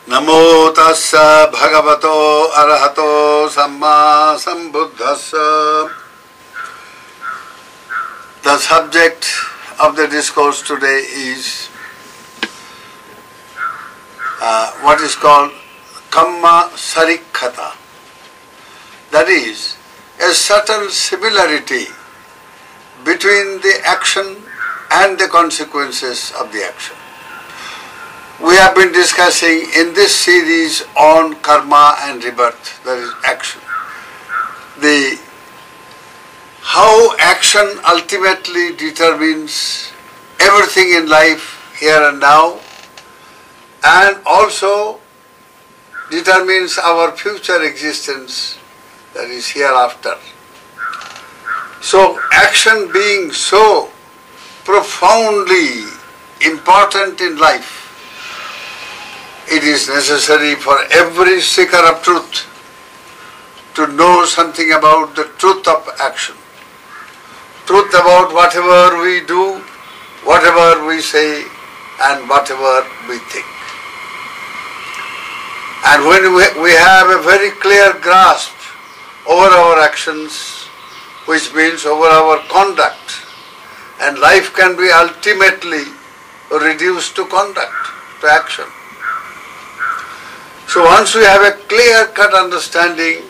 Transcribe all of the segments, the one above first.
Namo tassa bhagavato arahato samma sambuddhassa. The subject of the discourse today is what is called Kamma Sarikkhata. That is, a subtle similarity between the action and the consequences of the action. We have been discussing in this series on karma and rebirth, that is action. How action ultimately determines everything in life here and now, and also determines our future existence, that is hereafter. So action being so profoundly important in life, it is necessary for every seeker of truth to know something about the truth of action. Truth about whatever we do, whatever we say, and whatever we think. And when we have a very clear grasp over our actions, which means over our conduct, and life can be ultimately reduced to conduct, to action. So once we have a clear-cut understanding,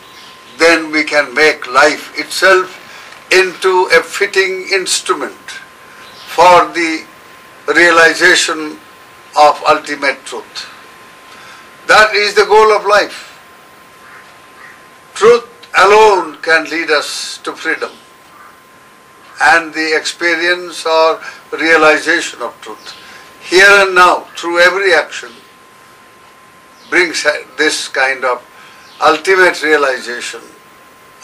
then we can make life itself into a fitting instrument for the realization of ultimate truth. That is the goal of life. Truth alone can lead us to freedom and the experience or realization of truth. Here and now, through every action, brings this kind of ultimate realization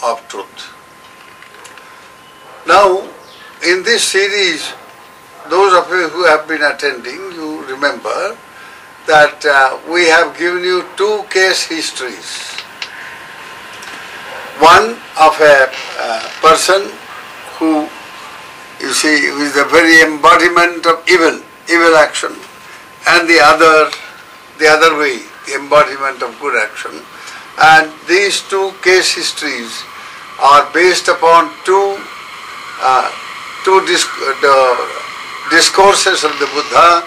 of truth. Now, in this series, those of you who have been attending, you remember that we have given you two case histories. One of a person who, you see, is the very embodiment of evil action, and the other way, the embodiment of good action. And these two case histories are based upon two discourses of the Buddha,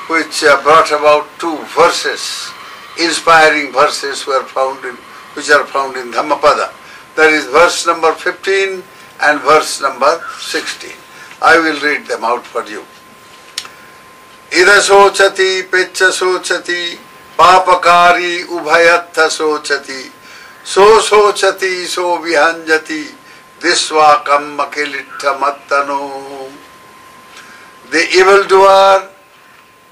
which brought about two verses, inspiring verses which are found in Dhammapada. That is verse number 15 and verse number 16. I will read them out for you. Ida sochati pecha sochati papakari ubhayatha sochati so sochati so vihanjati disva kamma kilitta mattano. The evildoer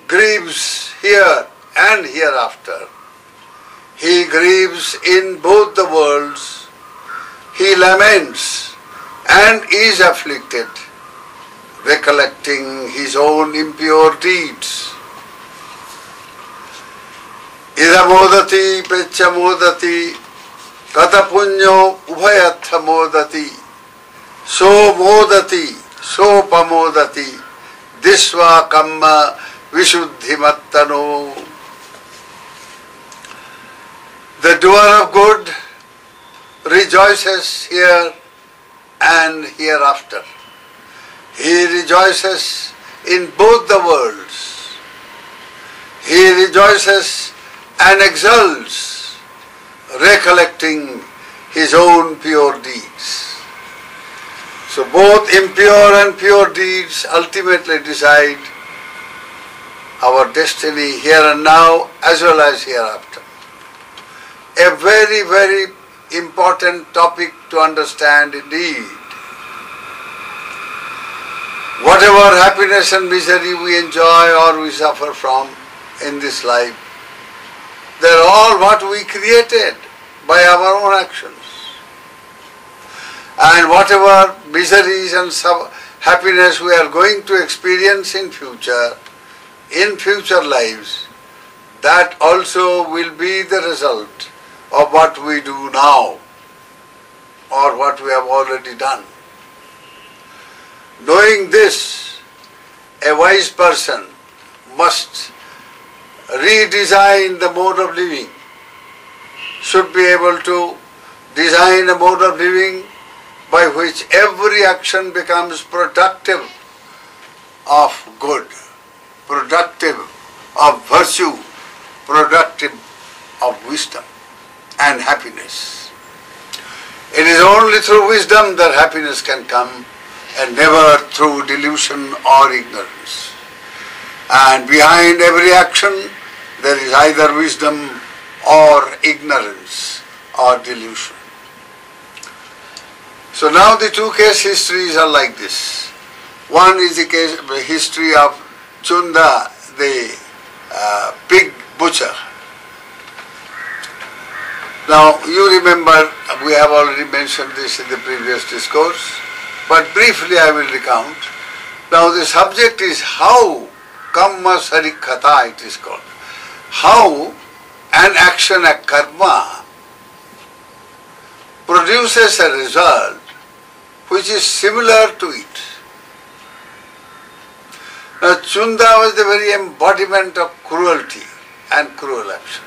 grieves here and hereafter. He grieves in both the worlds. He laments and is afflicted, recollecting his own impure deeds. Ida modati pecha modati kata punyo ubhayatha modati so modati so pamodati disva kamma vishuddhi mattano. The doer of good rejoices here and hereafter. He rejoices in both the worlds. He rejoices and exults, recollecting his own pure deeds. So both impure and pure deeds ultimately decide our destiny here and now as well as hereafter. A very, very important topic to understand indeed. Whatever happiness and misery we enjoy or we suffer from in this life, they are all what we created by our own actions. And whatever miseries and happiness we are going to experience in future lives, that also will be the result of what we do now or what we have already done. Knowing this, a wise person must redesign the mode of living, should be able to design a mode of living by which every action becomes productive of good, productive of virtue, productive of wisdom and happiness. It is only through wisdom that happiness can come, and never through delusion or ignorance. And behind every action there is either wisdom or ignorance or delusion. So now the two case histories are like this. One is the history of Chunda, the pig butcher. Now you remember, we have already mentioned this in the previous discourse, but briefly I will recount. Now the subject is how, Kamma Sarikkhata it is called, how an action, a karma, produces a result which is similar to it. Now Chunda was the very embodiment of cruelty and cruel action.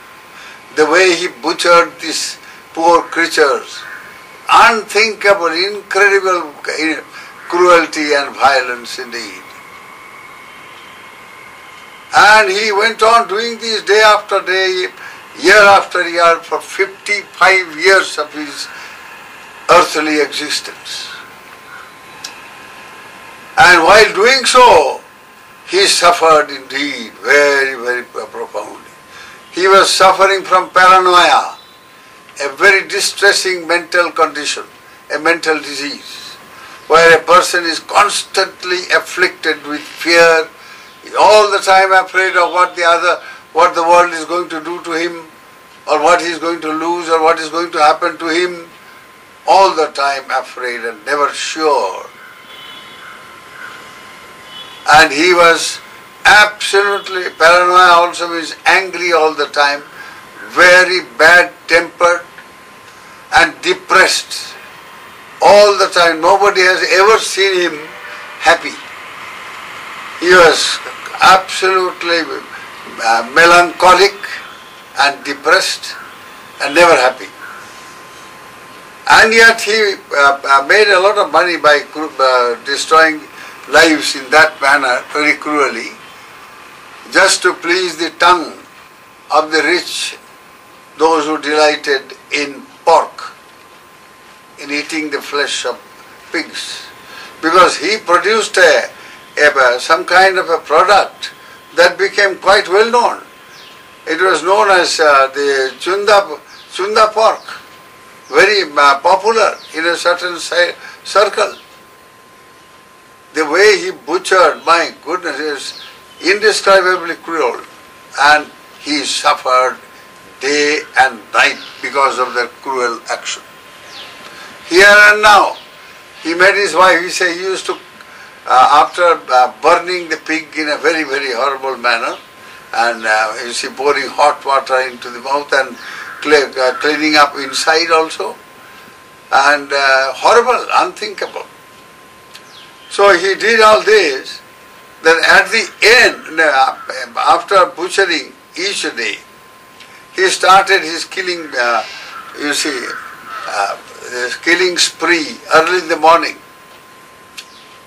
The way he butchered these poor creatures, unthinkable, incredible cruelty and violence indeed. And he went on doing this day after day, year after year, for 55 years of his earthly existence. And while doing so, he suffered indeed very, very profoundly. He was suffering from paranoia, a very distressing mental condition, a mental disease, where a person is constantly afflicted with fear, all the time afraid of what the world is going to do to him, or what he is going to lose, or what is going to happen to him, all the time afraid and never sure. And he was absolutely, paranoia also means angry all the time, very bad-tempered and depressed all the time. Nobody has ever seen him happy. He was absolutely melancholic and depressed and never happy. And yet he made a lot of money by destroying lives in that manner, very cruelly, just to please the tongue of the rich, those who delighted in pork, in eating the flesh of pigs. Because he produced some kind of a product that became quite well known. It was known as the Chunda pork, very popular in a certain circle. The way he butchered, my goodness, is indescribably cruel, and he suffered day and night because of that cruel action. Here and now, he met his wife. He said he used to, after burning the pig in a very, very horrible manner, and you see, pouring hot water into the mouth and cleaning up inside also, and horrible, unthinkable. So he did all this. Then at the end, after butchering each day, he started his killing, his killing spree early in the morning.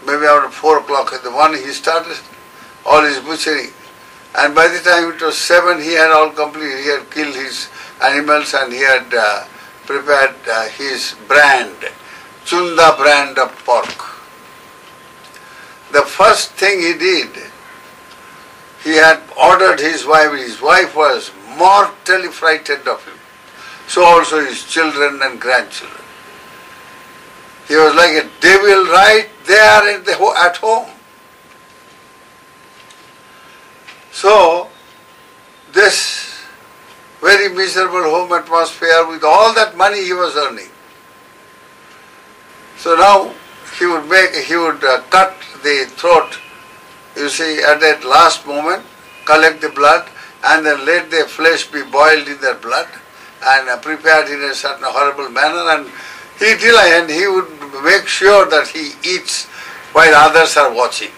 Maybe around 4 o'clock in the morning he started all his butchering. And by the time it was 7, he had all completed. He had killed his animals and he had prepared his brand, Chunda brand of pork. The first thing he did, he had ordered his wife. His wife was mortally frightened of him. So also his children and grandchildren. He was like a devil right there at home. So this very miserable home atmosphere with all that money he was earning. So now he would cut the throat, you see, at that last moment, collect the blood and then let the flesh be boiled in that blood and prepared in a certain horrible manner, and he would make sure that he eats while others are watching.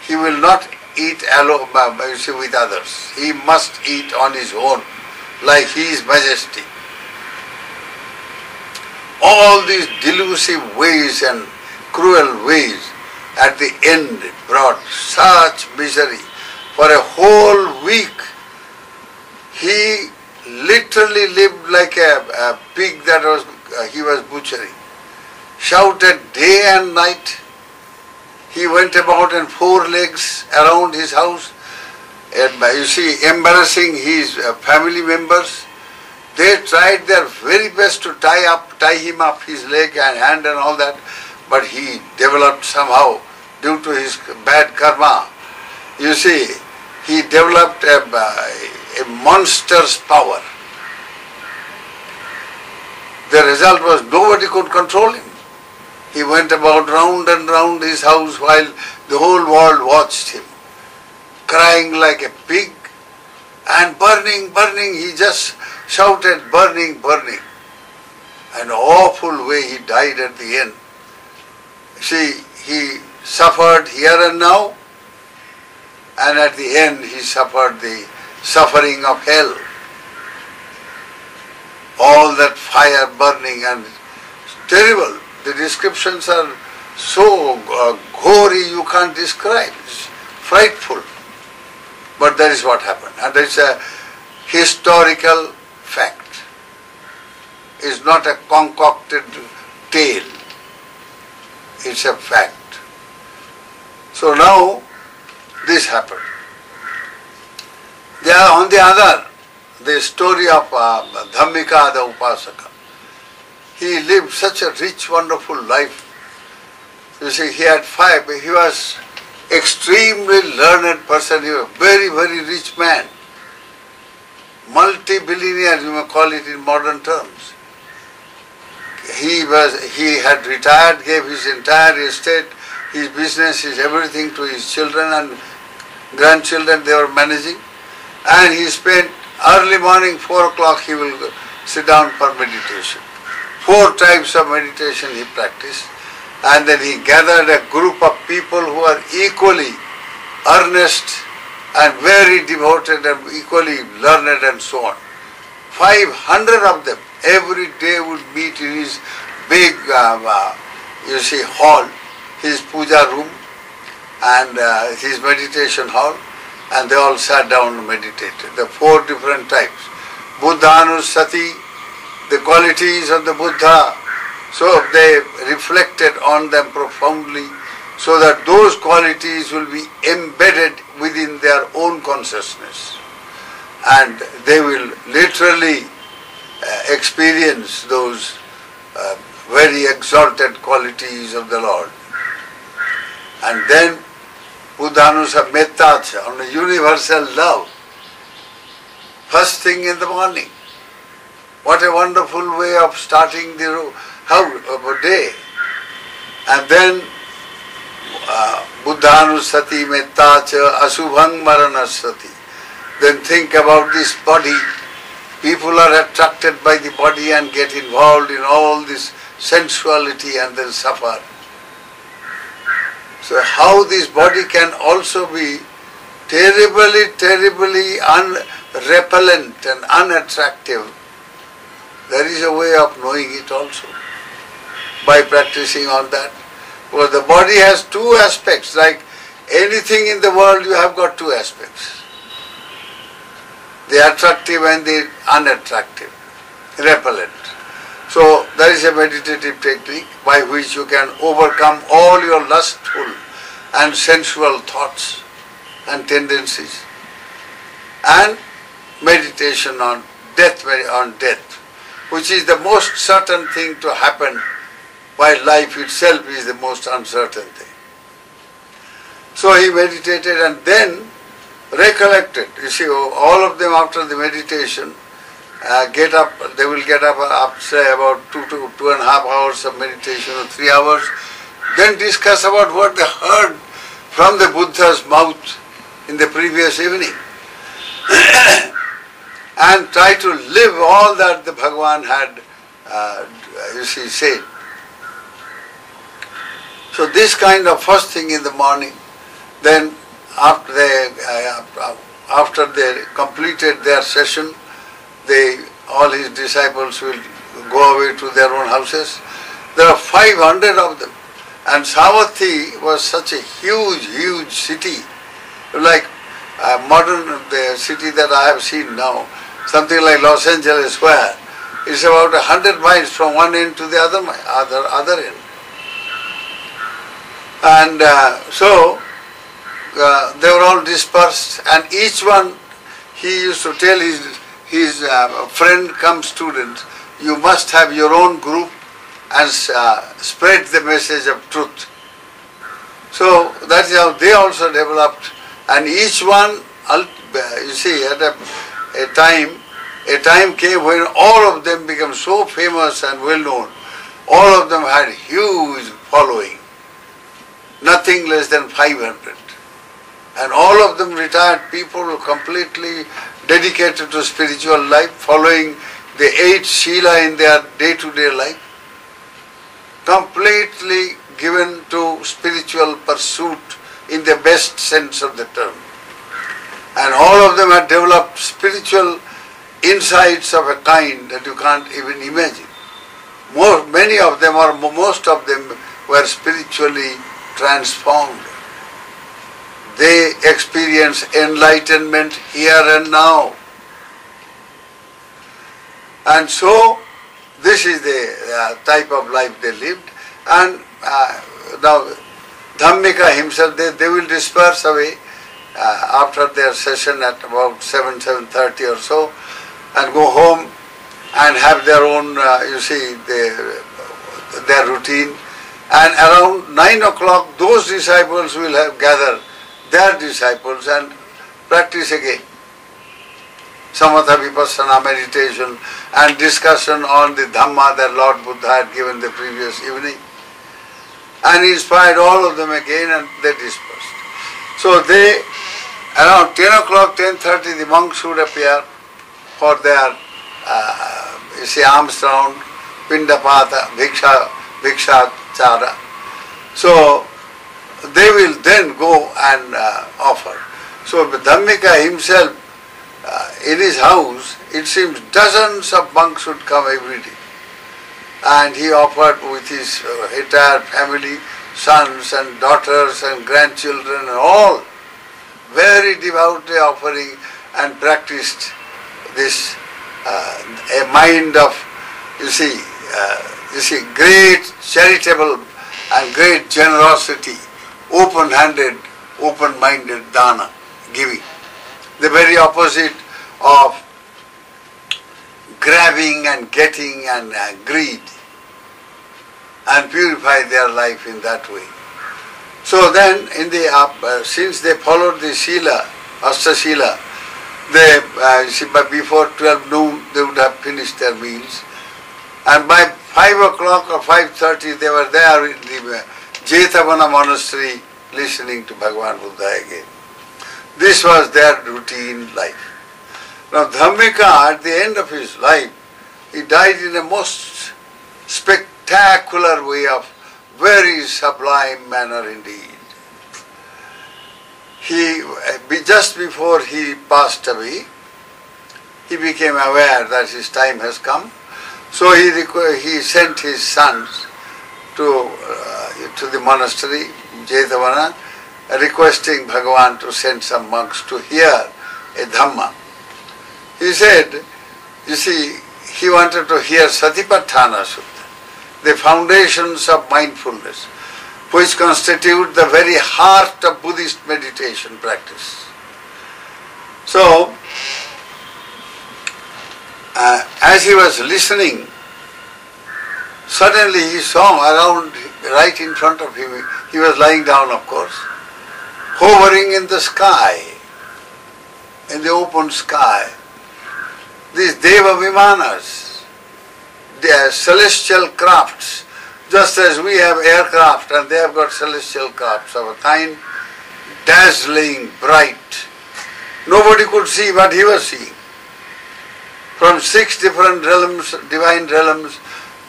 He will not eat alone, with others. He must eat on his own, like His Majesty. All these delusive ways and cruel ways at the end brought such misery. For a whole week he literally lived like a pig that he was butchering. Shouted day and night. He went about on 4 legs around his house, and embarrassing his family members. They tried their very best to tie him up, his leg and hand and all that, but he developed somehow, due to his bad karma. He developed a monster's power. The result was nobody could control him. He went about round and round his house while the whole world watched him, crying like a pig and burning, burning. He just shouted, burning, burning. An awful way he died at the end. He suffered here and now, and at the end he suffered the suffering of hell. All that fire burning and terrible. The descriptions are so gory you can't describe. It's frightful. But that is what happened. And it's a historical fact. It's not a concocted tale. It's a fact. So now this happened. On the other, the story of Dhammika the Upasaka. He lived such a rich, wonderful life. He had 5. He was extremely learned person. He was a very, very rich man. Multi-billionaire, you may call it in modern terms. He had retired, gave his entire estate, his business, his everything to his children and grandchildren they were managing. And he spent early morning, 4 o'clock, he will sit down for meditation. 4 types of meditation he practiced, and then he gathered a group of people who are equally earnest and very devoted and equally learned and so on. 500 of them every day would meet in his big, hall, his puja room and his meditation hall, and they all sat down and meditated. The 4 different types. Buddhanusati, the qualities of the Buddha, so they reflected on them profoundly, so that those qualities will be embedded within their own consciousness, and they will literally experience those very exalted qualities of the Lord. And then Buddhanusa Mettacha, on a universal love, first thing in the morning. What a wonderful way of starting the day. And then Buddhanusati Mettacha Asubhang Maranasati. Then think about this body. People are attracted by the body and get involved in all this sensuality and then suffer. So how this body can also be terribly, terribly unrepellent and unattractive, there is a way of knowing it also, by practicing on that. Because the body has 2 aspects, like anything in the world you have got 2 aspects. The attractive and the unattractive, repellent. So there is a meditative technique by which you can overcome all your lustful and sensual thoughts and tendencies. And meditation on death, which is the most certain thing to happen, while life itself is the most uncertain thing. So he meditated and then recollected. All of them after the meditation get up, they will get up say about 2 to 2.5 hours of meditation or 3 hours, then discuss about what they heard from the Buddha's mouth in the previous evening. And try to live all that the Bhagavan had, said. So this kind of first thing in the morning, then after they completed their session, all his disciples will go away to their own houses. There are 500 of them. And Savatthi was such a huge city, like modern the city that I have seen now, something like Los Angeles, where it's about 100 miles from one end to the other end. And so they were all dispersed, and each one, he used to tell his friend come students, you must have your own group and spread the message of truth. So that is how they also developed, and each one, you see, at a time came when all of them became so famous and well known. All of them had huge following, nothing less than 500. And all of them retired people completely dedicated to spiritual life, following the 8 Sila in their day-to-day life, completely given to spiritual pursuit in the best sense of the term. And all of them had developed spiritual insights of a kind that you can't even imagine. Many of them, or most of them, were spiritually transformed. They experience enlightenment here and now. And so, this is the type of life they lived. And now, Dhammika himself, they will disperse away after their session at about 7:30 or so, and go home and have their own, their routine. And around 9 o'clock, those disciples will have gathered their disciples and practice again. Samatha Vipassana meditation and discussion on the Dhamma that Lord Buddha had given the previous evening. And he inspired all of them again, and they dispersed. So they, around 10 o'clock, 10:30, the monks would appear for their, alms round, Pindapata, Bhiksha Chara. So they will then go and offer. So Dhammika himself, in his house, it seems dozens of monks would come every day. And he offered with his entire family, sons and daughters and grandchildren and all, very devoutly offering, and practiced this, a mind of, great charitable and great generosity, open-handed, open-minded dana, giving. The very opposite of grabbing and getting and greed, and purify their life in that way. So then, since they followed the Sila, Asta Sila, by before 12 noon they would have finished their meals, and by 5 o'clock or 5:30 they were there in the Jetavana monastery listening to Bhagavan Buddha again. This was their routine life. Now Dhammika, at the end of his life, he died in a most spectacular way, of very sublime manner indeed. Just before he passed away, he became aware that his time has come. So he sent his sons to the monastery, Jetavana, requesting Bhagavan to send some monks to hear a Dhamma. He said, he wanted to hear Satipatthana Sutta, the foundations of mindfulness, which constitute the very heart of Buddhist meditation practice. So, as he was listening, suddenly he saw around, right in front of him, he was lying down, of course, hovering in the sky, in the open sky, these Deva Vimanas, they are celestial crafts, just as we have aircraft and they have got celestial crafts of a kind, dazzling, bright. Nobody could see what he was seeing. From 6 different realms, divine realms,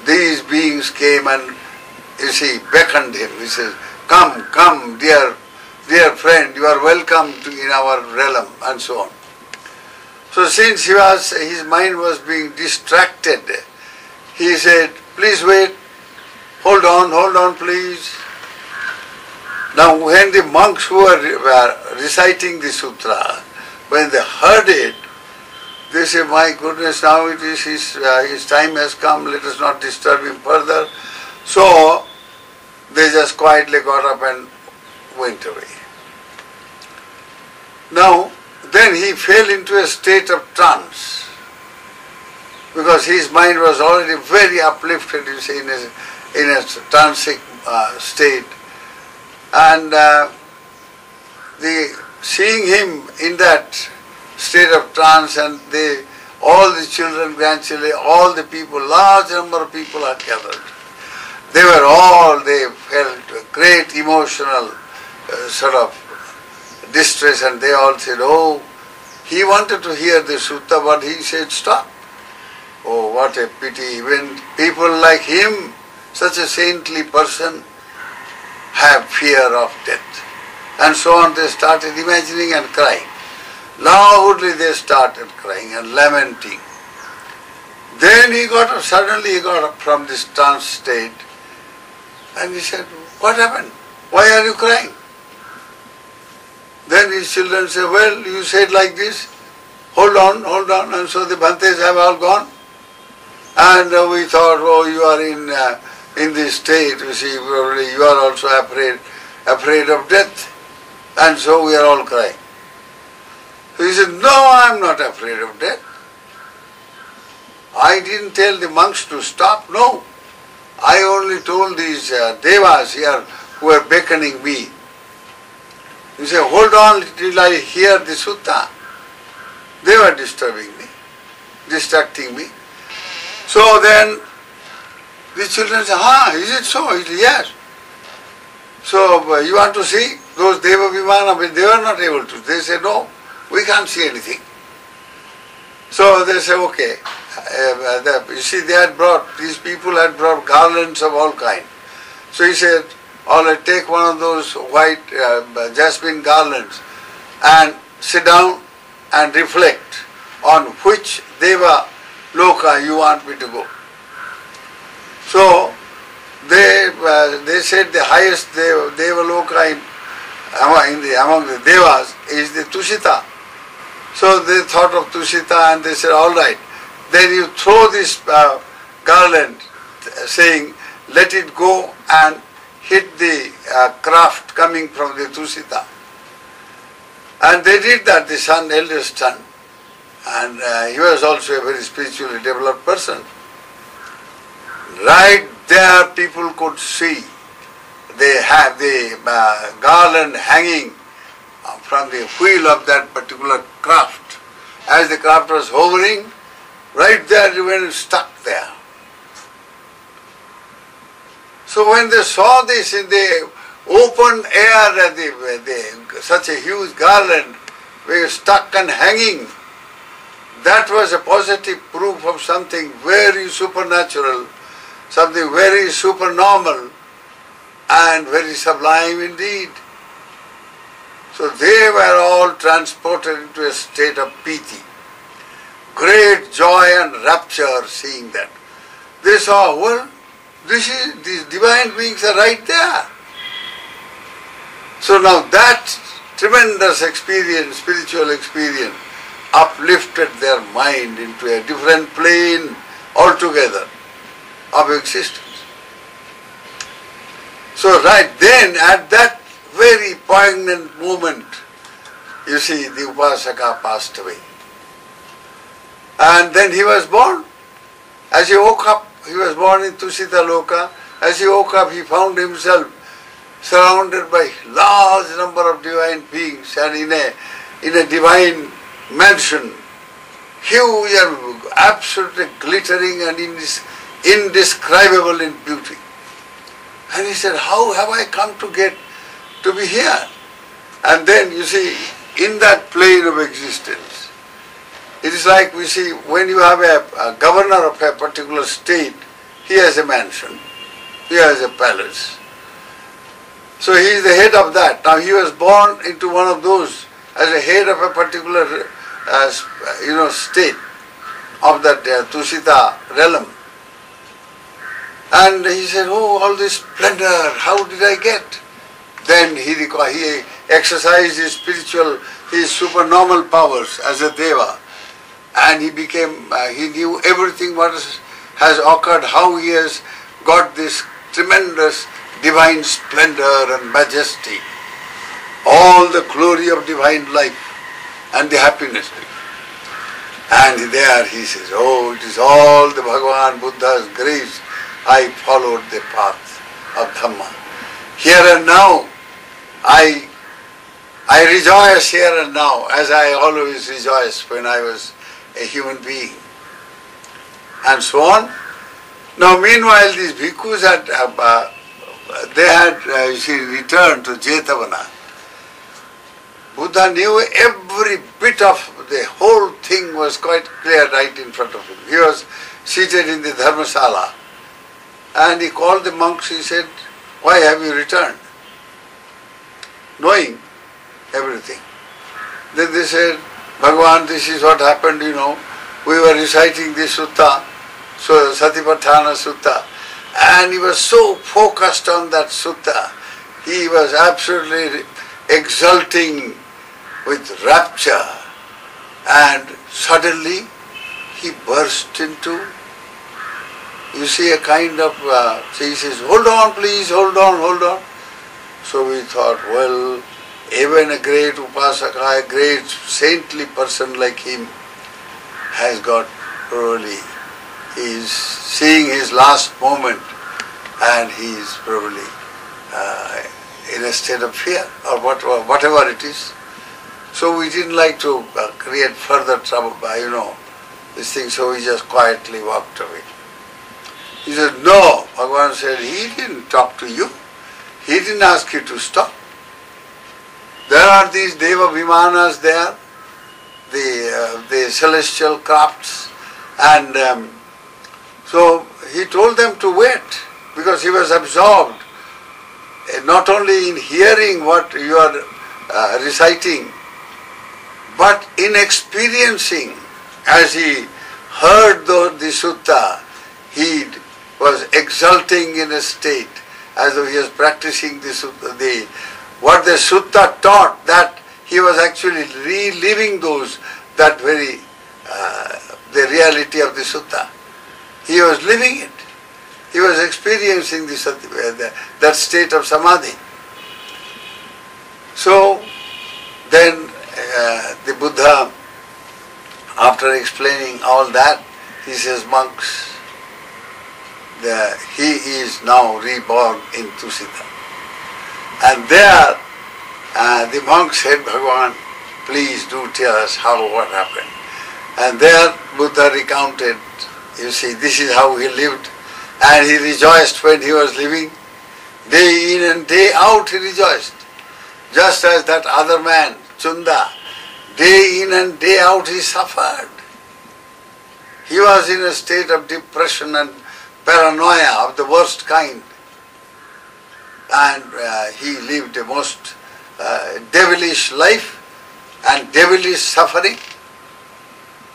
these beings came and, beckoned him. He says, come, dear dear friend, you are welcome in our realm, and so on. So since his mind was being distracted, he said, please wait, hold on please. Now when the monks who were reciting the sutra, when they heard it, they say, my goodness, now it is his time has come, let us not disturb him further. So they just quietly got up and went away. Now, then he fell into a state of trance, because his mind was already very uplifted, you see, in a transic state. And seeing him in that state of trance, and all the children, grandchildren, all the people, large number of people had gathered. They felt great emotional sort of distress, and they all said, oh, he wanted to hear the sutta, but he said, stop. Oh, what a pity, when people like him, such a saintly person, have fear of death. And so on, they started imagining and crying. Loudly they started crying and lamenting. Then suddenly he got up from this trance state, and he said, what happened? Why are you crying? Then his children said, well, you said like this, hold on, and so the Bhantes have all gone. And we thought, oh, you are in this state, you see, probably you are also afraid of death. And so we are all crying. So he said, no, I am not afraid of death. I didn't tell the monks to stop, no. I only told these devas here who are beckoning me. He said, hold on till I hear the sutta. They were disturbing me, distracting me. So then the children said, is it so? He said, yes. So you want to see those Deva Vimana? But they were not able to. They said, no, we can't see anything. So they said, okay. You see, these people had brought garlands of all kinds. So he said, all right, take one of those white jasmine garlands and sit down and reflect on which Deva Loka you want me to go. So they said the highest Deva Loka among the Devas is the Tushita. So they thought of Tushita and they said, all right, then you throw this garland saying, let it go and hit the craft coming from the Tushita. And they did that, the eldest son. And he was also a very spiritually developed person. Right there people could see they have the garland hanging from the wheel of that particular craft. As the craft was hovering, right there it went stuck there. So when they saw this in the open air, such a huge garland was stuck and hanging, that was a positive proof of something very supernatural, something very supernormal and very sublime indeed. So they were all transported into a state of piti, great joy and rapture seeing that. They saw, well, these divine beings are right there. So now that tremendous experience, spiritual experience, uplifted their mind into a different plane altogether of existence. So right then, at that very poignant moment, you see, the Upasaka passed away. And then he was born. As he woke up, he was born in Tushita Loka. As he woke up, he found himself surrounded by large number of divine beings and in a divine mansion, huge and absolutely glittering and indescribable in beauty. And he said, how have I come to be here? And then you see, in that plane of existence, it is like we see when you have a governor of a particular state, he has a mansion, he has a palace. So he is the head of that. Now he was born into one of those as a head of a particular state of that Tusita realm. And he said, oh, all this splendor, how did I get? Then he exercised his supernormal powers as a deva, and he knew everything what has occurred, how he has got this tremendous divine splendor and majesty, all the glory of divine life and the happiness. And there he says, oh, it is all the Bhagavan Buddha's grace. I followed the path of Dhamma. Here and now, I rejoice here and now, as I always rejoiced when I was a human being. And so on. Now meanwhile, these bhikkhus had returned to Jetavana. Buddha knew every bit of the whole thing was quite clear right in front of him. He was seated in the Dharmasala and he called the monks, he said, why have you returned? Knowing everything. Then they said, Bhagavan, this is what happened, we were reciting this sutta, so Satipatthana Sutta, and he was so focused on that sutta, he was absolutely exulting with rapture, and suddenly he burst into, a kind of, he says, hold on please, hold on. So we thought, well, even a great upasaka, a great saintly person like him has got probably, he is seeing his last moment and he is probably in a state of fear or whatever it is. So we didn't like to create further trouble by, this thing, so we just quietly walked away. He said, no, Bhagavan said, he didn't talk to you. He didn't ask you to stop. There are these Deva Vimanas there, the celestial crafts, and so he told them to wait because he was absorbed not only in hearing what you are reciting, but in experiencing. As he heard the sutta, he was exulting in a state as though he was practicing what the sutta taught, that he was actually reliving the reality of the sutta. He was living it. He was experiencing that state of samadhi. So then the Buddha, after explaining all that, he says, monks, he is now reborn in Tusita. And there the monks said, Bhagavan, please do tell us what happened. And there Buddha recounted, this is how he lived, and he rejoiced when he was living. Day in and day out he rejoiced. Just as that other man, Chunda, day in and day out he suffered. He was in a state of depression and paranoia of the worst kind. And he lived a most devilish life and devilish suffering.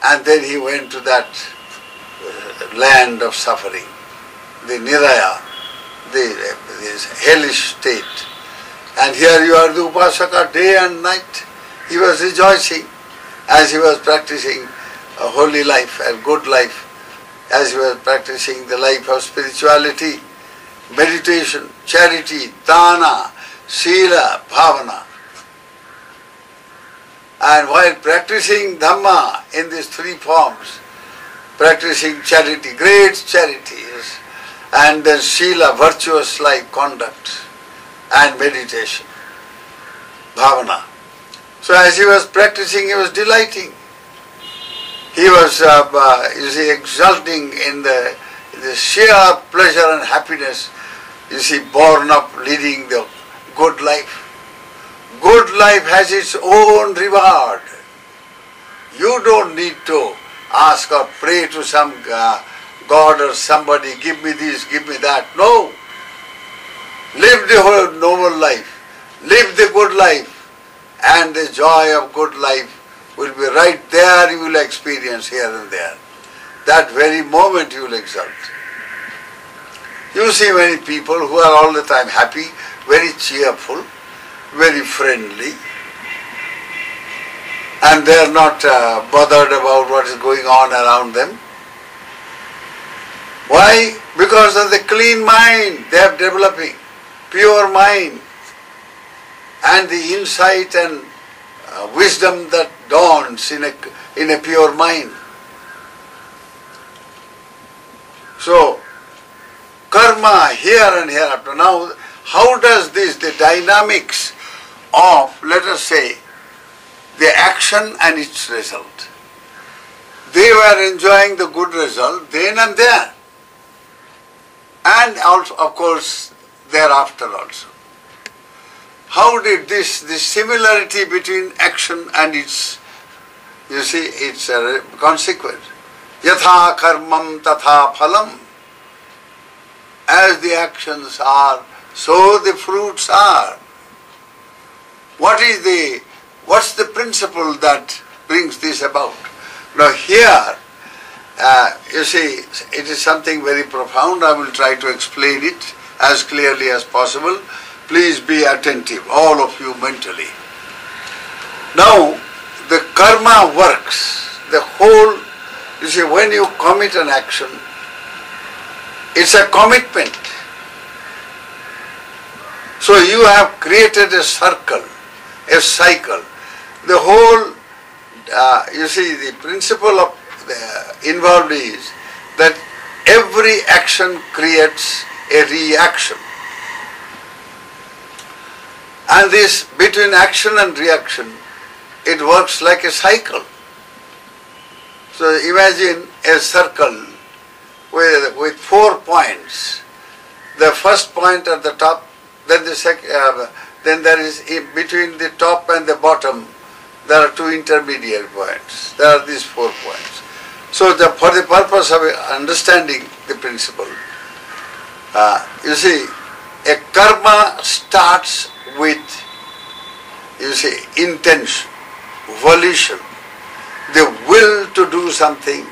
And then he went to that land of suffering, the Niraya, this hellish state. And here you are the Upasaka, day and night. He was rejoicing as he was practicing a holy life and good life, as he was practicing the life of spirituality, meditation, charity, dana, sila, bhavana. And while practicing Dhamma in these three forms, practicing charity, great charities, and then sila, virtuous life conduct, and meditation, bhavana. So as he was practicing, he was delighting. He was, exulting in the sheer pleasure and happiness, born up leading the good life. Good life has its own reward. You don't need to ask or pray to some God or somebody, give me this, give me that. No. live the whole noble life, live the good life, and the joy of good life will be right there, you will experience here and there. That very moment you will exult. You see many people who are all the time happy, very cheerful, very friendly, and they are not bothered about what is going on around them. Why? Because of the clean mind they are developing, pure mind, and the insight and wisdom that dawns in a pure mind. So, karma here and hereafter. Now, how does the dynamics of, let us say, the action and its result? They were enjoying the good result then and there, and also, of course, thereafter also. How did this similarity between action and its, you see, its consequence? Yatha karmam tatha phalam. As the actions are, so the fruits are. What's the principle that brings this about? Now here, you see, it is something very profound. I will try to explain it as clearly as possible. Please be attentive, all of you mentally. Now, the karma works, the whole, you see, when you commit an action, it's a commitment. So you have created a circle, a cycle. The whole, you see, the principle of involved is that every action creates a reaction. And this, between action and reaction, it works like a cycle. So imagine a circle with 4 points. The first point at the top, then the second, then there is between the top and the bottom, there are 2 intermediate points. There are these 4 points. So for the purpose of understanding the principle, you see, a karma starts with, you see, intention, volition, the will to do something,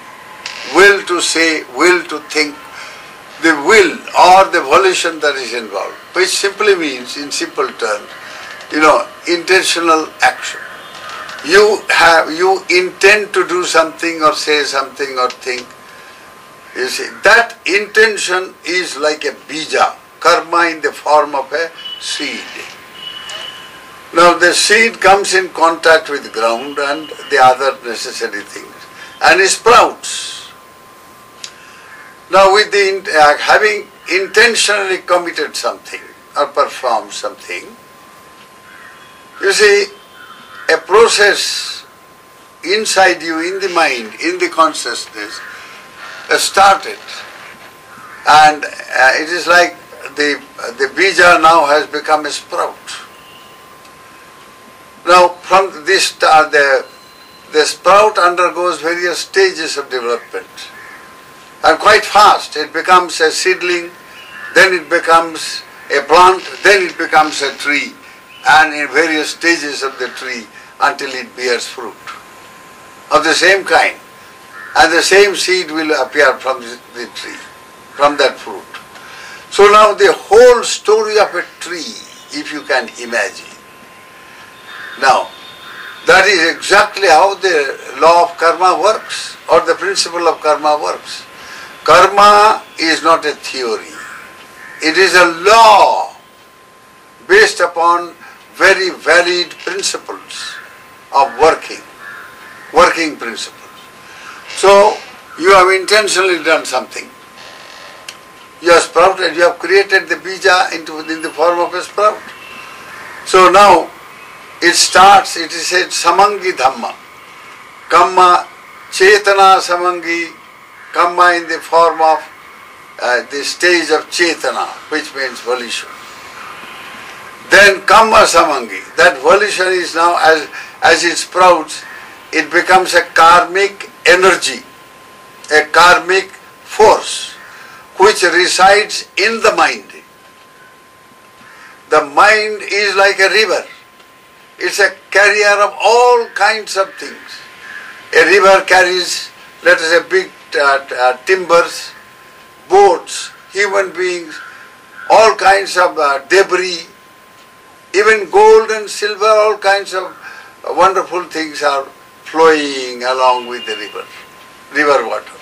will to say, will to think, the will or the volition that is involved, which simply means, in simple terms, intentional action. You intend to do something or say something or think. You see, that intention is like a bija, karma in the form of a seed. Now the seed comes in contact with ground and the other necessary things, and it sprouts. Now with having intentionally committed something or performed something, you see, a process inside you, in the mind, in the consciousness, started, and it is like the bija now has become a sprout. Now from this, the sprout undergoes various stages of development, and quite fast. It becomes a seedling, then it becomes a plant, then it becomes a tree, and in various stages of the tree until it bears fruit of the same kind, and the same seed will appear from the tree, from that fruit. So now the whole story of a tree, if you can imagine. Now, that is exactly how the law of karma works, or the principle of karma works. Karma is not a theory. It is a law based upon very valid principles of working principles. So, you have intentionally done something. You have sprouted, you have created the bija in the form of a sprout. So now, it starts, it is said, samangi dhamma. Kamma, chetana samangi, kamma in the form of the stage of chetana, which means volition. Then kamma samangi, that volition is now, as it sprouts, it becomes a karmic energy, a karmic force, which resides in the mind. The mind is like a river. It's a carrier of all kinds of things. A river carries, let us say, big timbers, boats, human beings, all kinds of debris, even gold and silver, all kinds of wonderful things are flowing along with the river water.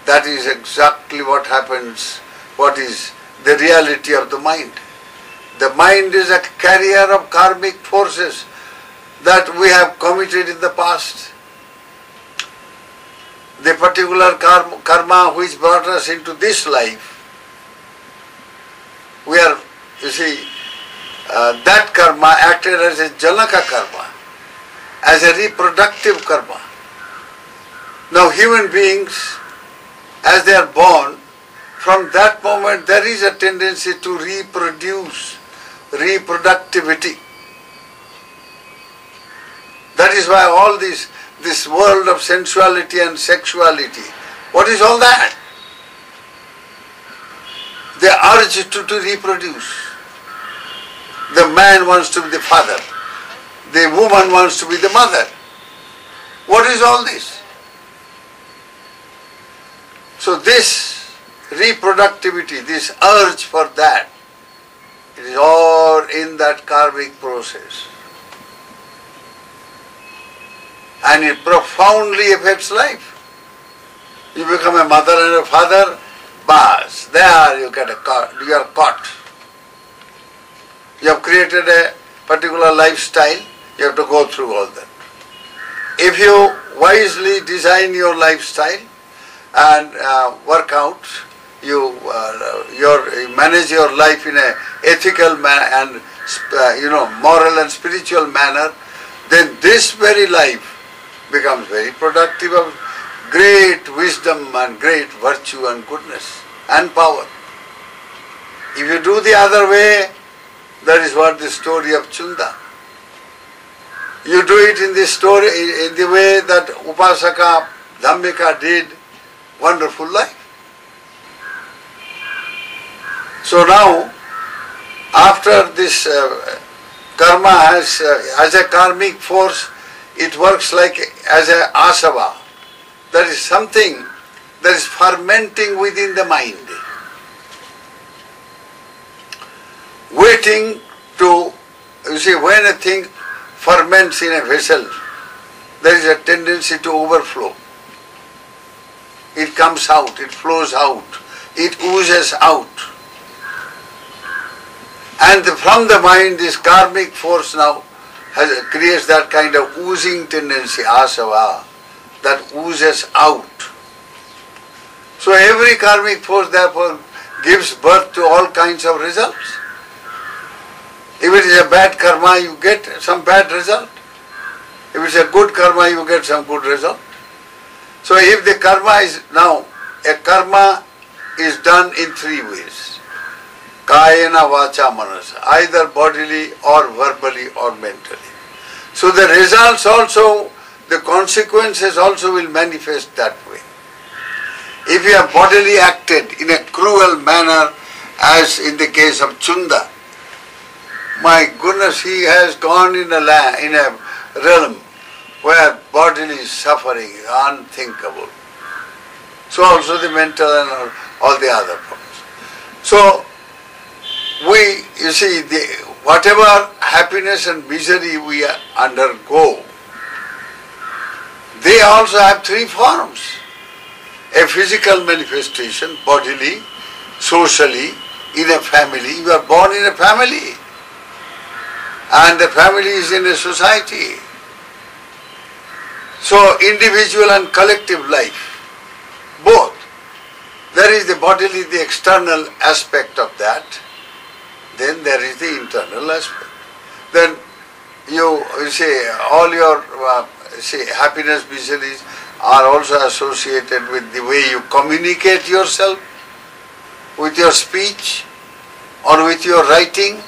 That is exactly what happens, what is the reality of the mind. The mind is a carrier of karmic forces that we have committed in the past. The particular karma which brought us into this life, we are, you see, that karma acted as a janaka karma, as a reproductive karma. Now human beings, as they are born, from that moment there is a tendency to reproduce, reproductivity. That is why all this world of sensuality and sexuality, what is all that? The urge to reproduce. The man wants to be the father. The woman wants to be the mother. What is all this? So this reproductivity, this urge for that, it is all in that karmic process. And it profoundly affects life. You become a mother and a father, bas, there you are caught. You have created a particular lifestyle, you have to go through all that. If you wisely design your lifestyle and work out, you manage your life in a ethical and moral and spiritual manner, then this very life becomes very productive of great wisdom and great virtue and goodness and power. If you do the other way, that is what the story of Chunda. You do it in this story, in the way that Upasaka Dhammika did, wonderful life. So now, after this karma has, as a karmic force, it works like as a asava. That is something that is fermenting within the mind, waiting to, you see, when a thing ferments in a vessel, there is a tendency to overflow. It comes out, it flows out, it oozes out. And from the mind, this karmic force now creates that kind of oozing tendency, asava, that oozes out. So every karmic force therefore gives birth to all kinds of results. If it is a bad karma, you get some bad result. If it's a good karma, you get some good result. So if the karma is now, a karma is done in three ways. Kayena, vacha, manasa, either bodily or verbally or mentally. So the results also, the consequences also will manifest that way. If you have bodily acted in a cruel manner, as in the case of Chunda, my goodness, he has gone in a realm where bodily suffering is unthinkable. So also the mental and all the other problems. So you see, whatever happiness and misery we undergo, they also have three forms. A physical manifestation, bodily, socially, in a family. You are born in a family. And the family is in a society. So individual and collective life, both. There is the bodily, the external aspect of that. Then there is the internal aspect. Then you see, all your happiness, miseries are also associated with the way you communicate yourself, with your speech or with your writing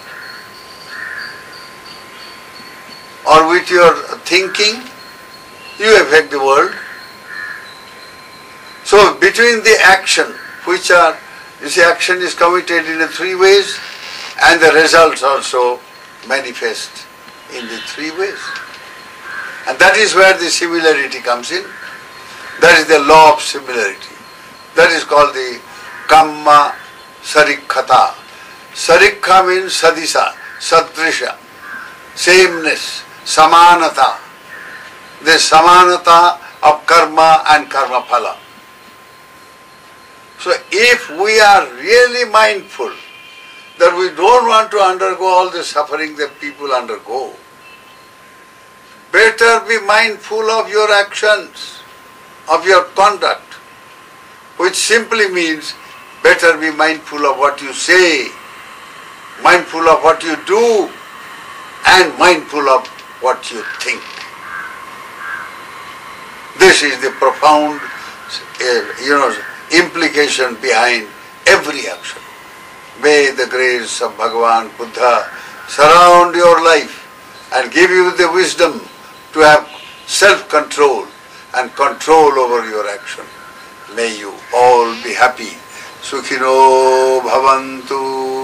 or with your thinking. You affect the world. So between the action, which are, you see, action is committed in three ways, And the results also manifest in the three ways. And that is where the similarity comes in. That is the law of similarity. That is called the Kamma Sarikkhata. Sarikha means sadisa, sadrisha, sameness, samanata. The samanata of karma and karma phala. So if we are really mindful that we don't want to undergo all the suffering that people undergo, better be mindful of your actions, of your conduct, which simply means better be mindful of what you say, mindful of what you do, and mindful of what you think. This is the profound, implication behind every action. May the grace of Bhagavan Buddha surround your life and give you the wisdom to have self-control and control over your action. May you all be happy. Sukhino bhavantu.